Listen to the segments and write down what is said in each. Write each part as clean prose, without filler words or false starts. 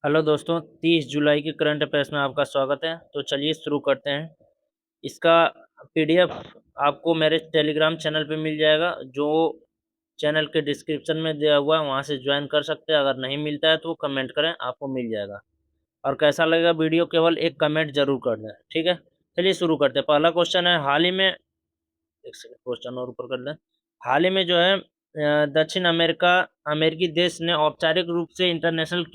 Hello दोस्तों, 30 जुलाई के current affairs में आपका स्वागत है। तो चलिए शुरू करते हैं। इसका पीडीएफ आपको मेरे टेलीग्राम चैनल पे मिल जाएगा, जो चैनल के डिस्क्रिप्शन में दिया हुआ है, वहाँ से ज्वाइन कर सकते हैं। अगर नहीं मिलता है तो कमेंट करें, आपको मिल जाएगा। और कैसा लगेगा वीडियो, केवल एक कमेंट जरूर कर दें, ठीक है। चलिए शुरू करते हैं। पहला क्वेश्चन है, हाल ही में एक सेकंड क्वेश्चन और ऊपर कर लें। हाल ही में जो है दक्षिण अमेरिकी देश ने औपचारिक रूप से इंटरनेशनल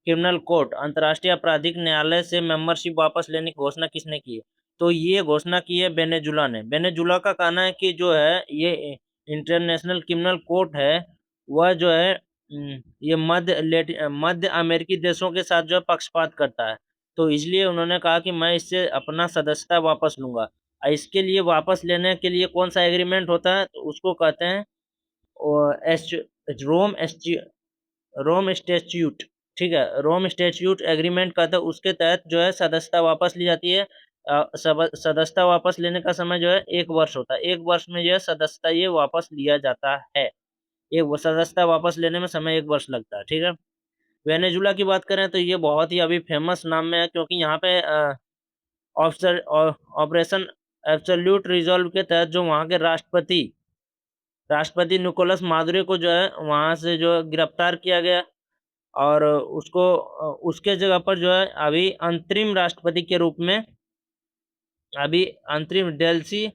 क्रिमिनल कोर्ट अंतर्राष्ट्रीय आपराधिक न्यायालय से मेंबरशिप वापस लेने की घोषणा किसने की है? तो ये घोषणा की है वेनेजुला ने। वेनेजुला का कहना है कि जो है ये इंटरनेशनल क्रिमिनल कोर्ट है, वह जो है ये मध्य अमेरिकी देशों के साथ जो है पक्षपात करता है। तो इसलिए उन्होंने कहा कि मैं इससे अपना सदस्यता वापस लूंगा। इसके लिए वापस लेने के लिए कौन सा एग्रीमेंट होता है, तो उसको कहते हैं एस रोम रोम स्टैच्यूट। ठीक है, रोम स्टैच्यूट एग्रीमेंट कहते हैं। उसके तहत जो है सदस्यता वापस ली जाती है। सदस्यता वापस लेने का समय जो है 1 वर्ष होता है। 1 वर्ष में जो है सदस्यता ये वापस लिया जाता है। सदस्यता वापस लेने में समय 1 वर्ष लगता है, ठीक है। वेनेजुला की बात करें तो ये बहुत ही अभी फेमस नाम में है, क्योंकि यहाँ पे ऑपरेशन एब्सोल्यूट रिजॉल्व के तहत जो वहाँ के राष्ट्रपति निकोलस मादुरो को जो है वहाँ से जो है गिरफ्तार किया गया। और उसके जगह पर जो है अभी अंतरिम राष्ट्रपति के रूप में अभी अंतरिम डेल्सी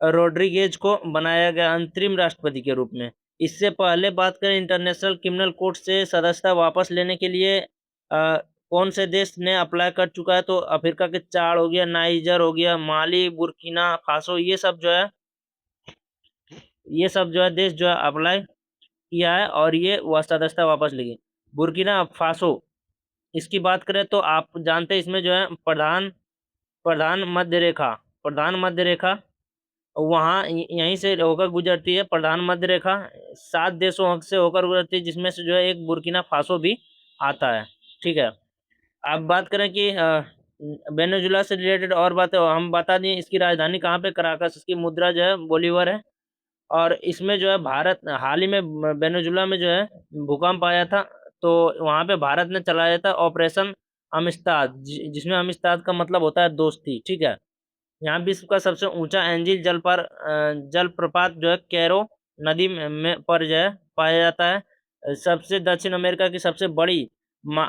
रोड्रिगेज को बनाया गया अंतरिम राष्ट्रपति के रूप में। इससे पहले बात करें इंटरनेशनल क्रिमिनल कोर्ट से सदस्यता वापस लेने के लिए कौन से देश ने अप्लाई कर चुका है? तो अफ्रीका के चाड हो गया, नाइजर हो गया, माली, बुर्किना फासो, ये सब जो है देश जो है अप्लाई किया है, और ये वह सदस्यता वापस लेगी। बुर्किना फासो, इसकी बात करें तो आप जानते हैं इसमें जो है प्रधान मध्य रेखा प्रधान मध्य रेखा वहाँ यहीं से होकर गुजरती है। प्रधान मध्य रेखा 7 देशों से होकर गुजरती है, जिसमें से जो है एक बुर्किना फासो भी आता है, ठीक है। अब बात करें कि वेनेजुला से रिलेटेड और बातें हम बता दें। इसकी राजधानी कहाँ पे? कराकस। इसकी मुद्रा जो है बोलीवर है। और इसमें जो है भारत हाल ही में वेनेजुला में जो है भूकंप आया था, तो वहाँ पे भारत ने चलाया था ऑपरेशन अमिस्ताद, जिसमें अमिस्ताद का मतलब होता है दोस्ती, ठीक है। यहाँ विश्व का सबसे ऊंचा एंजिल जलप्रपात जो है कैरो नदी पर जो है पाया जाता है। सबसे दक्षिण अमेरिका की सबसे बड़ी मा,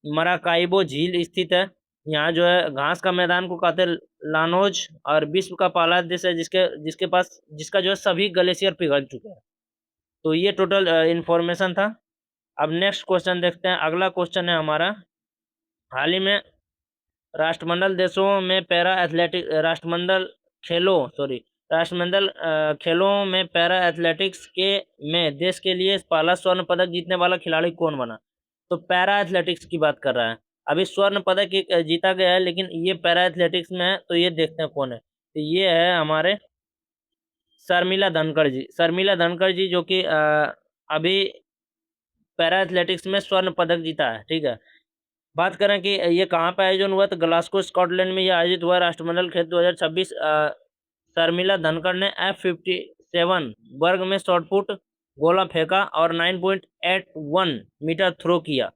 मराकाइबो झील स्थित है। यहाँ जो है घास का मैदान को कहते हैं लानोज। और विश्व का पहला देश है जिसका जो है सभी ग्लेशियर पिघल चुके हैं। तो ये टोटल इंफॉर्मेशन था। अब नेक्स्ट क्वेश्चन देखते हैं। अगला क्वेश्चन है हमारा, हाल ही में राष्ट्रमंडल देशों में पैरा एथलेटिक राष्ट्रमंडल खेलों सॉरी राष्ट्रमंडल खेलों में पैरा एथलेटिक्स के में देश के लिए पहला स्वर्ण पदक जीतने वाला खिलाड़ी कौन बना? तो पैरा एथलेटिक्स की बात कर रहा है। अभी स्वर्ण पदक जीता गया है, लेकिन ये पैरा एथलेटिक्स में है, तो ये देखते हैं कौन है। तो ये है हमारे शर्मिला धनखड़ जी, जो कि अभी पैरा एथलेटिक्स में स्वर्ण पदक जीता है, ठीक है। बात करें कि ये कहाँ पे आयोजन हुआ, तो ग्लासगो स्कॉटलैंड में ये आयोजित हुआ। राष्ट्रमंडल खेल 2026। शर्मिला धनखड़ ने F57 वर्ग में शॉटपुट गोला फेंका और 9.81 मीटर थ्रो किया,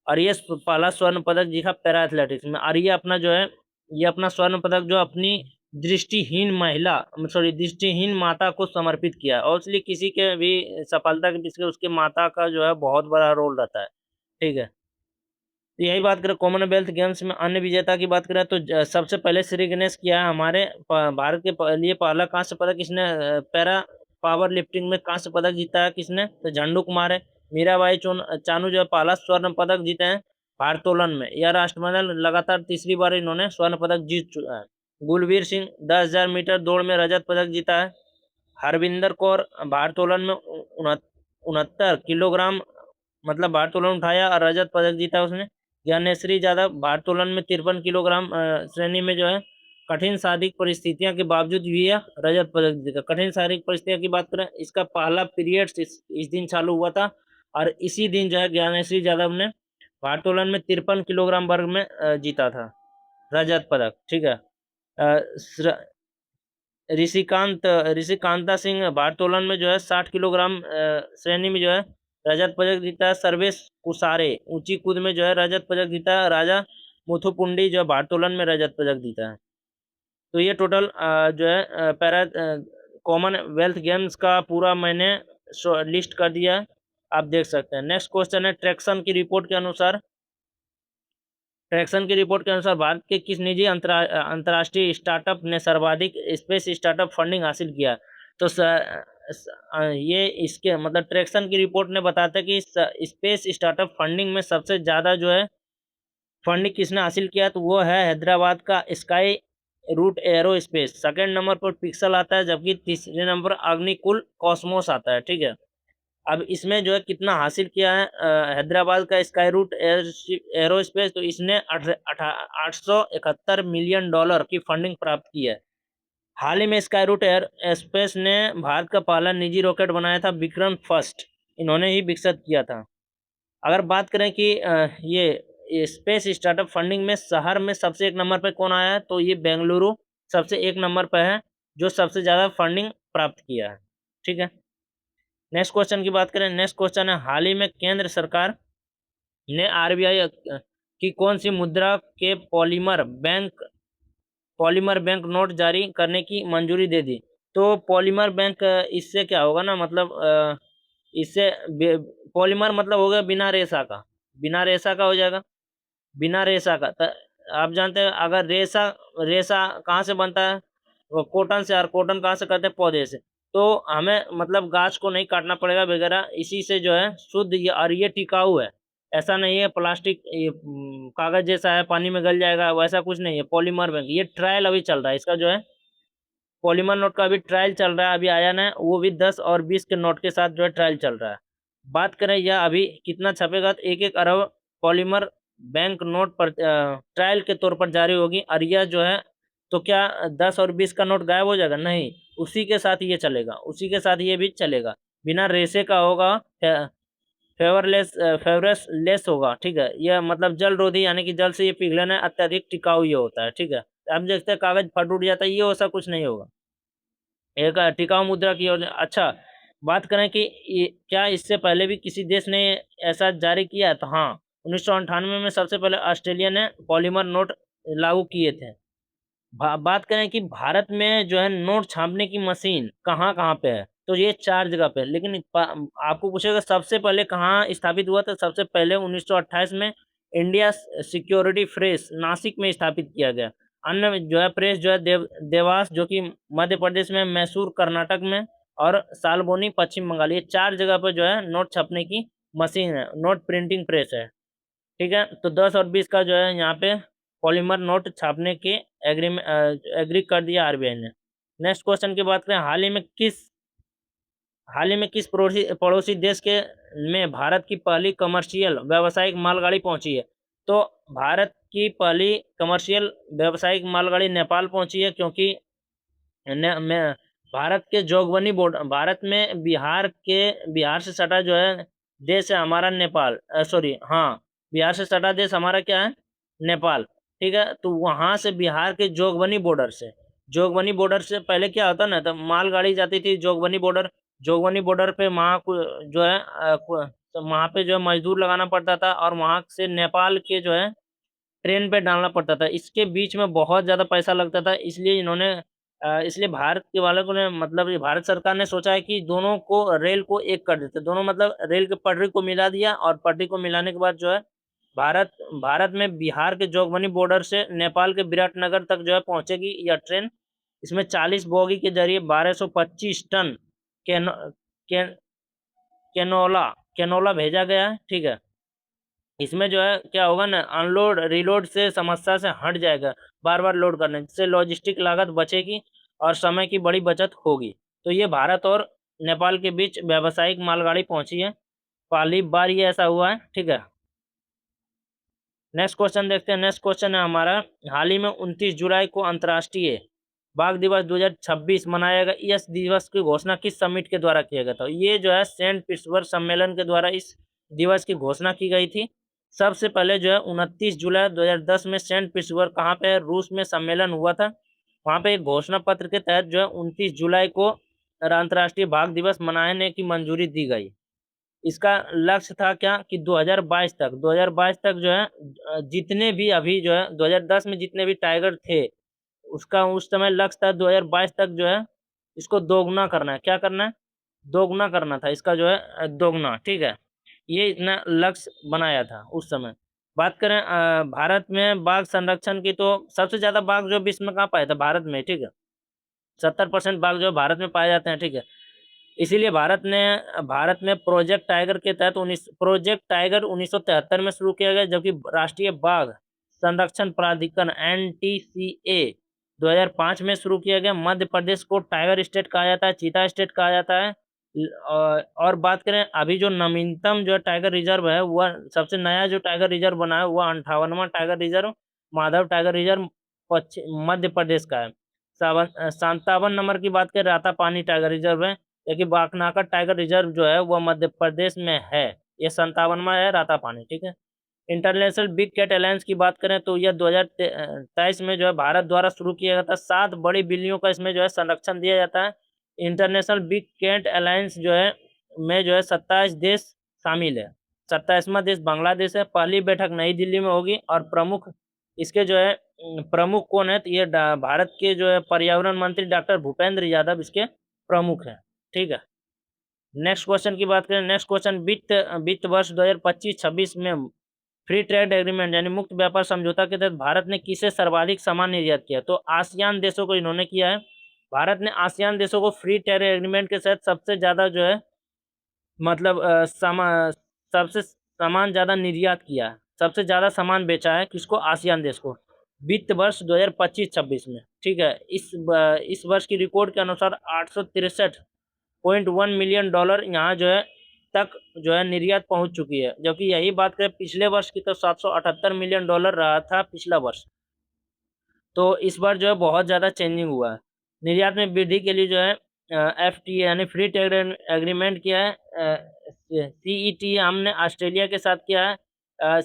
और ये पहला स्वर्ण पदक जीता पैरा एथलेटिक्स में। और ये अपना स्वर्ण पदक जो अपनी दृष्टिहीन माता को समर्पित किया। और इसलिए किसी के भी सफलता के पीछे उसके माता का जो है बहुत बड़ा रोल रहता है, ठीक है। तो यही बात करें कॉमनवेल्थ गेम्स में अन्य विजेता की बात करें, तो सबसे पहले श्री गणेश किया है हमारे भारत के लिए पहला कांस्य पदक किसने? पैरा पावर लिफ्टिंग में कांस्य पदक जीता है किसने? तो झंडू कुमार है। मीराबाई चानू जो है पहला स्वर्ण पदक जीते हैं भारोत्तोलन में। यह राष्ट्रमंडल लगातार तीसरी बार इन्होंने स्वर्ण पदक जीत चुका है। गुलवीर सिंह 10,000 मीटर दौड़ में रजत पदक जीता है। हरविंदर कौर भारोत्तोलन में 69 किलोग्राम मतलब भारोत्तोलन उठाया और रजत पदक जीता उसने। ज्ञानेश्वरी यादव भारोत्तोलन में 53 किलोग्राम श्रेणी में जो है कठिन शारीरिक परिस्थितियों के बावजूद भी यह रजत पदक जीता। कठिन शारीरिक परिस्थितियों की बात करें, इसका पहला पीरियड इस दिन चालू हुआ था, और इसी दिन जो है ज्ञानेश्वरी यादव ने भारोत्तोलन में 53 किलोग्राम वर्ग में जीता था रजत पदक, ठीक है। ऋषिकांता सिंह भारोत्तोलन में जो है 60 किलोग्राम श्रेणी में जो है रजत पदक जीता है सर्वेश कुसारे, ऊंची कूद में जो है रजत पदक जीता है। राजा मुथुपुंडी जो है भारोत्तोलन में रजत पदक जीता है। तो ये टोटल जो है पैरा कॉमनवेल्थ गेम्स का पूरा मैंने लिस्ट कर दिया है, आप देख सकते हैं। नेक्स्ट क्वेश्चन है, ट्रैक्सन की रिपोर्ट के अनुसार भारत के किस निजी अंतर्राष्ट्रीय स्टार्टअप ने सर्वाधिक स्पेस स्टार्टअप फंडिंग हासिल किया? तो ये इसके मतलब ट्रैक्सन की रिपोर्ट ने बताता है कि स्पेस स्टार्टअप फंडिंग में सबसे ज़्यादा जो है फंडिंग किसने हासिल किया, तो वो है हैदराबाद का Skyroot Aerospace. Second number पर पिक्सल आता है, जबकि तीसरे नंबर पर अग्निकुल कॉस्मोस आता है। ठीक है, अब इसमें जो है कितना हासिल किया है हैदराबाद का स्काई रूट एरोस्पेस, तो इसने 871 मिलियन डॉलर की फंडिंग प्राप्त की है। हाल ही में स्काई रूट एयर स्पेस ने भारत का पहला निजी रॉकेट बनाया था, विक्रम फर्स्ट इन्होंने ही विकसित किया था। अगर बात करें कि ये स्पेस स्टार्टअप फंडिंग में शहर में सबसे एक नंबर पे कौन आया है, तो ये बेंगलुरु सबसे एक नंबर पे है, जो सबसे ज़्यादा फंडिंग प्राप्त किया है। ठीक है, नेक्स्ट क्वेश्चन की बात करें। नेक्स्ट क्वेश्चन है, हाल ही में केंद्र सरकार ने आरबीआई की कौन सी मुद्रा के पॉलीमर बैंक नोट जारी करने की मंजूरी दे दी? तो पॉलीमर बैंक इससे क्या होगा ना, मतलब इससे पॉलीमर मतलब हो गया बिना रेशा का, बिना रेशा का हो जाएगा, बिना रेशा का। आप जानते हैं अगर रेशा रेशा कहाँ से बनता है, वो कॉटन से, और कॉटन कहाँ से करते हैं, पौधे से। तो हमें मतलब गाछ को नहीं काटना पड़ेगा वगैरह, इसी से जो है शुद्ध ये, और ये टिकाऊ है, ऐसा नहीं है प्लास्टिक ये कागज जैसा है पानी में गल जाएगा, वैसा कुछ नहीं है। पॉलीमर बैंक ये ट्रायल अभी चल रहा है इसका, जो है पॉलीमर नोट का अभी ट्रायल चल रहा है, अभी आया ना, वो भी 10 और 20 के नोट के साथ जो है ट्रायल चल रहा है। बात करें यह अभी कितना छपेगा, तो 1-1 अरब पॉलीमर बैंक नोट पर ट्रायल के तौर पर जारी होगी। और यह जो है, तो क्या 10 और 20 का नोट गायब हो जाएगा? नहीं, उसी के साथ ये चलेगा, उसी के साथ ये भी चलेगा, बिना रेशे का होगा, फेवरस लेस होगा। ठीक है, यह मतलब जल रोधी, यानी कि जल से ये पिघलना अत्यधिक टिकाऊ ये होता है। ठीक है, अब देखते हैं कागज फट उठ जाता है, ये वैसा कुछ नहीं होगा। एक टिकाऊ मुद्रा की ओर। अच्छा, बात करें कि क्या इससे पहले भी किसी देश ने ऐसा जारी किया है, तो हाँ, 1998 में सबसे पहले ऑस्ट्रेलिया ने पॉलीमर नोट लागू किए थे। बात करें कि भारत में जो है नोट छापने की मशीन कहाँ-कहाँ पे है, तो ये 4 जगह पे है। लेकिन आपको पूछेगा सबसे पहले कहाँ स्थापित हुआ था, सबसे पहले 1928 में इंडिया सिक्योरिटी प्रेस नासिक में स्थापित किया गया। अन्य जो है प्रेस जो है देवास जो कि मध्य प्रदेश में, मैसूर कर्नाटक में, और सालबोनी पश्चिम बंगाल, ये 4 जगह पे जो है नोट छपने की मशीन है, नोट प्रिंटिंग प्रेस है। ठीक है, तो 10 और 20 का जो है यहाँ पे पॉलीमर नोट छापने के एग्री कर दिया आरबीआई ने। नेक्स्ट क्वेश्चन की बात करें, हाल ही में किस पड़ोसी पड़ोसी देश के में भारत की पहली कमर्शियल व्यावसायिक मालगाड़ी पहुंची है? तो भारत की पहली कमर्शियल व्यावसायिक मालगाड़ी नेपाल पहुंची है, क्योंकि ने में भारत के जोगबनी बॉर्डर, भारत में बिहार से सटा जो है देश है हमारा नेपाल, सॉरी हाँ, बिहार से सटा देश हमारा क्या है, नेपाल। ठीक है, तो वहाँ से बिहार के जोगबनी बॉर्डर से पहले क्या होता ना, तो मालगाड़ी जाती थी जोगबनी बॉर्डर पे, वहाँ जो है तो वहाँ पे जो है मजदूर लगाना पड़ता था, और वहाँ से नेपाल के जो है ट्रेन पे डालना पड़ता था। इसके बीच में बहुत ज़्यादा पैसा लगता था, इसलिए भारत के वालों को ने मतलब ये भारत सरकार ने सोचा है कि दोनों को रेल को एक कर देते। दोनों मतलब रेल के पटरी को मिला दिया, और पटरी को मिलाने के बाद जो है भारत भारत में बिहार के जोगबनी बॉर्डर से नेपाल के विराटनगर तक जो है पहुँचेगी यह ट्रेन। इसमें 40 बोगी के ज़रिए 1225 टन कैनो कैन कैनोला कैनोला भेजा गया है। ठीक है, इसमें जो है क्या होगा ना, अनलोड रीलोड से समस्या से हट जाएगा, बार-बार लोड करने, जिससे लॉजिस्टिक लागत बचेगी और समय की बड़ी बचत होगी। तो ये भारत और नेपाल के बीच व्यावसायिक मालगाड़ी पहुँची है, पहली बार ये ऐसा हुआ है। ठीक है, नेक्स्ट क्वेश्चन देखते हैं। नेक्स्ट क्वेश्चन है हमारा, हाल ही में 29 जुलाई को अंतर्राष्ट्रीय बाघ दिवस 2026 मनाया गया। इस दिवस की घोषणा किस समिट के द्वारा किया गया था? ये जो है सेंट पीटर्सबर्ग सम्मेलन के द्वारा इस दिवस की घोषणा की गई थी। सबसे पहले जो है 29 जुलाई 2010 में सेंट पीटर्सबर्ग कहाँ पे है, रूस में सम्मेलन हुआ था। वहाँ पे एक घोषणा पत्र के तहत जो है 29 जुलाई को अंतर्राष्ट्रीय बाघ दिवस मनाने की मंजूरी दी गई। इसका लक्ष्य था क्या कि 2022 तक जो है जितने भी अभी जो है 2010 में जितने भी टाइगर थे, उसका उस समय लक्ष्य था 2022 तक जो है इसको दोगुना करना है। क्या करना है? दोगुना करना था इसका जो है दोगुना, ठीक है। ये इतना लक्ष्य बनाया था उस समय। बात करें भारत में बाघ संरक्षण की, तो सबसे ज़्यादा बाघ जो विश्व में कहाँ पाए थे? भारत में, ठीक है। 70% बाघ जो भारत में पाए जाते हैं, ठीक है। इसीलिए भारत में प्रोजेक्ट टाइगर के तहत प्रोजेक्ट टाइगर 1973 में शुरू किया गया, जबकि राष्ट्रीय बाघ संरक्षण प्राधिकरण NTCA 2005 में शुरू किया गया। मध्य प्रदेश को टाइगर स्टेट कहा जाता है, चीता स्टेट कहा जाता है। और बात करें अभी जो नवीनतम जो टाइगर रिजर्व है, वह सबसे नया जो टाइगर रिजर्व बना है वह 58वां tiger reserve Madhav tiger reserve Madhya Pradesh का है। 57 नंबर की बात करें रातापानी टाइगर रिजर्व है, जबकि बागनाका टाइगर रिजर्व जो है वह मध्य प्रदेश में है। ये 57वां है रातापानी, ठीक है। इंटरनेशनल बिग कैट अलायंस की बात करें तो यह 2023 में जो है भारत द्वारा शुरू किया गया था। 7 बड़ी बिल्लियों का इसमें जो है संरक्षण दिया जाता है। इंटरनेशनल बिग कैट अलायंस जो है में जो है 27 देश शामिल है। 27वां देश बांग्लादेश है। पहली बैठक नई दिल्ली में होगी और प्रमुख इसके जो है प्रमुख कौन है? तो ये भारत के जो है पर्यावरण मंत्री डॉक्टर भूपेंद्र यादव इसके प्रमुख हैं, ठीक है। नेक्स्ट क्वेश्चन की बात करें। नेक्स्ट क्वेश्चन, वित्त वर्ष 2025-26 में फ्री ट्रेड एग्रीमेंट यानी मुक्त व्यापार समझौता के तहत भारत ने किसे सर्वाधिक सामान निर्यात किया? तो आसियान देशों को इन्होंने किया है। भारत ने आसियान देशों को फ्री ट्रेड एग्रीमेंट के तहत सबसे ज़्यादा जो है मतलब सबसे सामान ज़्यादा निर्यात किया है, सबसे ज़्यादा सामान बेचा है। किसको? आसियान देश को, वित्त वर्ष 2025-26 में, ठीक है। इस वर्ष की रिकॉर्ड के अनुसार 863.1 मिलियन डॉलर यहाँ जो है तक जो है निर्यात पहुँच चुकी है, जबकि यही बात करें पिछले वर्ष की तो 778 मिलियन डॉलर रहा था पिछला वर्ष। तो इस बार जो है बहुत ज़्यादा चेंजिंग हुआ है। निर्यात में वृद्धि के लिए जो है FTA यानी फ्री ट्रेड एग्रीमेंट किया है। CETA हमने ऑस्ट्रेलिया के साथ किया है।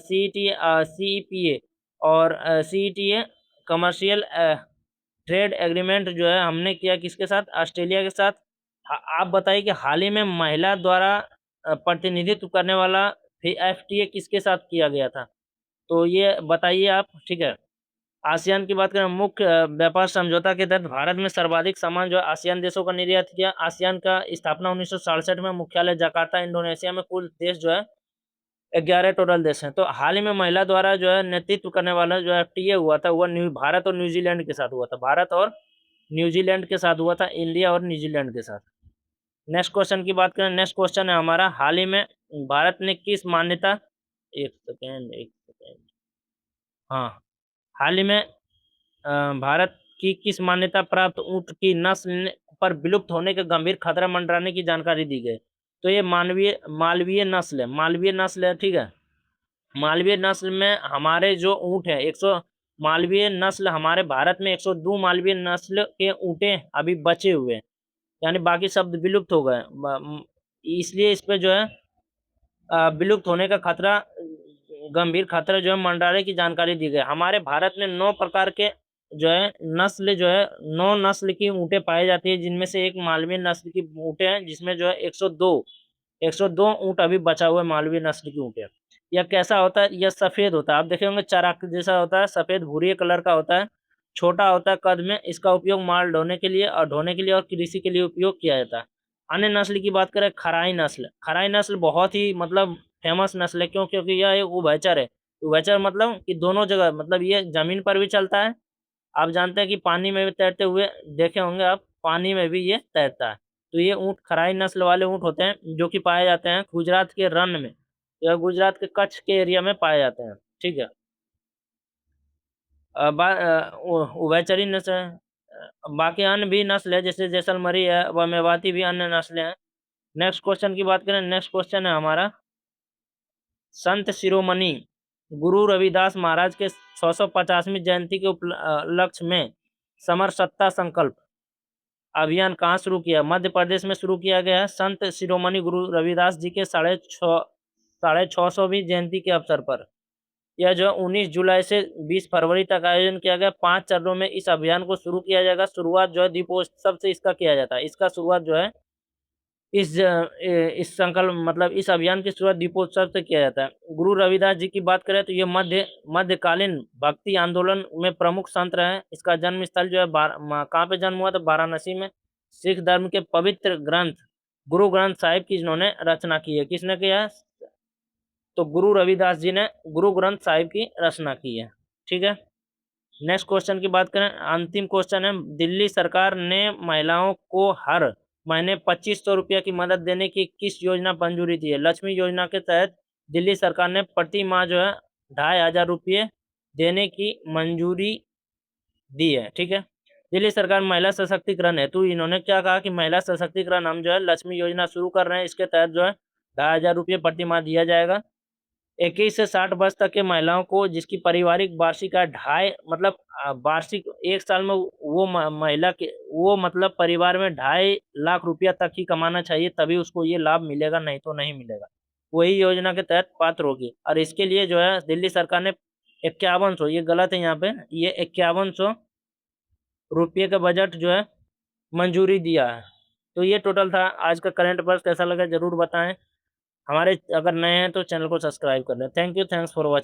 CEPA और CETA कमर्शियल ट्रेड एग्रीमेंट जो है हमने किया किसके साथ? ऑस्ट्रेलिया के साथ। आप बताइए कि हाल ही में महिला द्वारा प्रतिनिधित्व करने वाला FTA किसके साथ किया गया था? तो ये बताइए आप, ठीक है। आसियान की बात करें, मुख्य व्यापार समझौता के तहत भारत में सर्वाधिक सामान जो है आसियान देशों का निर्यात किया। आसियान का स्थापना 1967 में, मुख्यालय जकार्ता इंडोनेशिया में। कुल देश जो है 11 टोटल देश हैं। तो हाल ही में महिला द्वारा जो है नेतृत्व करने वाला जो FTA हुआ था वह भारत और न्यूजीलैंड के साथ हुआ था। भारत और न्यूजीलैंड के साथ हुआ था, इंडिया और न्यूजीलैंड के साथ। नेक्स्ट क्वेश्चन की बात करें। नेक्स्ट क्वेश्चन है हमारा, हाल ही में भारत ने किस मान्यता एक सेकेंड हाँ, हाल ही में भारत की किस मान्यता प्राप्त ऊँट की नस्ल पर विलुप्त होने के गंभीर खतरा मंडराने की जानकारी दी गई? तो ये मालवीय नस्ल है, मालवीय नस्ल है, ठीक है। मालवीय नस्ल में हमारे जो ऊँट है 100 मालवीय नस्ल हमारे भारत में 102 मालवीय नस्ल के ऊँटे अभी बचे हुए हैं, यानी बाकी शब्द विलुप्त हो गए। इसलिए इस पे जो है विलुप्त होने का खतरा गंभीर खतरा जो है मंडराने की जानकारी दी गई। हमारे भारत में 9 प्रकार के जो है नस्ल जो है 9 नस्ल की ऊँटें पाई जाती है, जिनमें से एक मालवीय नस्ल की ऊँटें हैं, जिसमें जो है 102 ऊँट अभी बचा हुआ है मालवीय नस्ल की ऊँटें। यह कैसा होता है? यह सफ़ेद होता है, आप देखे होंगे चराक जैसा होता है, सफ़ेद भूरे कलर का होता है, छोटा होता है कद में। इसका उपयोग माल ढोने के लिए और कृषि के लिए उपयोग किया जाता है। अन्य नस्ल की बात करें, खराई नस्ल बहुत ही मतलब फेमस नस्ल है। क्यों? क्योंकि यह एक उभयचर है। उभयचर मतलब कि दोनों जगह, मतलब ये ज़मीन पर भी चलता है, आप जानते हैं कि पानी में भी तैरते हुए देखे होंगे आप, पानी में भी ये तैरता है। तो ये ऊँट खराई नस्ल वाले ऊँट होते हैं, जो कि पाए जाते हैं गुजरात के रन में या गुजरात के कच्छ के एरिया में पाए जाते हैं, ठीक है। उभयचरी नस्ल है। बाकी अन्य भी नस्ल है, जैसे जैसलमेरी है व मेवाती भी अन्य नस्लें हैं। नेक्स्ट क्वेश्चन की बात करें। नेक्स्ट क्वेश्चन है हमारा, संत शिरोमणि गुरु रविदास महाराज के 650वीं जयंती के उपलक्ष्य में समरसत्ता संकल्प अभियान कहाँ शुरू किया? मध्य प्रदेश में शुरू किया गया है। संत शिरोमणि गुरु रविदास जी के 650वीं जयंती के अवसर पर यह जो 19 जुलाई से 20 फरवरी तक आयोजन किया गया। 5 चरणों में इस अभियान को शुरू किया जाएगा। शुरुआत जो है दीपोत्सव से इसका किया जाता है। इसका शुरुआत जो है इस संकल्प मतलब इस अभियान की शुरुआत दीपोत्सव से किया जाता है। गुरु रविदास जी की बात करें तो ये मध्यकालीन भक्ति आंदोलन में प्रमुख संत रहे। इसका जन्म स्थल जो है कहाँ पे जन्म हुआ था? वाराणसी में। सिख धर्म के पवित्र ग्रंथ गुरु ग्रंथ साहिब की इन्होंने रचना की है। किसने किया है? तो गुरु रविदास जी ने गुरु ग्रंथ साहिब की रचना की है। ठीक है। नेक्स्ट क्वेश्चन की बात करें, अंतिम क्वेश्चन है, दिल्ली सरकार ने महिलाओं को हर महीने 2500 रुपया की मदद देने की किस योजना पर मंजूरी दी है? लक्ष्मी योजना के तहत दिल्ली सरकार ने प्रति माह जो है 2500 रुपये देने की मंजूरी दी है। ठीक है। दिल्ली सरकार महिला सशक्तिकरण हेतु इन्होंने क्या कहा कि महिला सशक्तिकरण हम जो है लक्ष्मी योजना शुरू कर रहे हैं। इसके तहत जो है 2500 रुपये प्रति माह दिया जाएगा। 21 से 60 वर्ष तक के महिलाओं को जिसकी पारिवारिक वार्षिक आय ढाई मतलब वार्षिक 1 साल में वो महिला के वो मतलब परिवार में 2.5 लाख रुपया तक ही कमाना चाहिए, तभी उसको ये लाभ मिलेगा, नहीं तो नहीं मिलेगा। वही योजना के तहत पात्र होगी। और इसके लिए जो है दिल्ली सरकार ने 5100, ये गलत है यहाँ पे, ये 5100 रुपये का बजट जो है मंजूरी दिया है। तो ये टोटल था आज का करंट अफेयर्स। कैसा लगा जरूर बताएं। हमारे अगर नए हैं तो चैनल को सब्सक्राइब कर लें। Thank you, thanks for watching.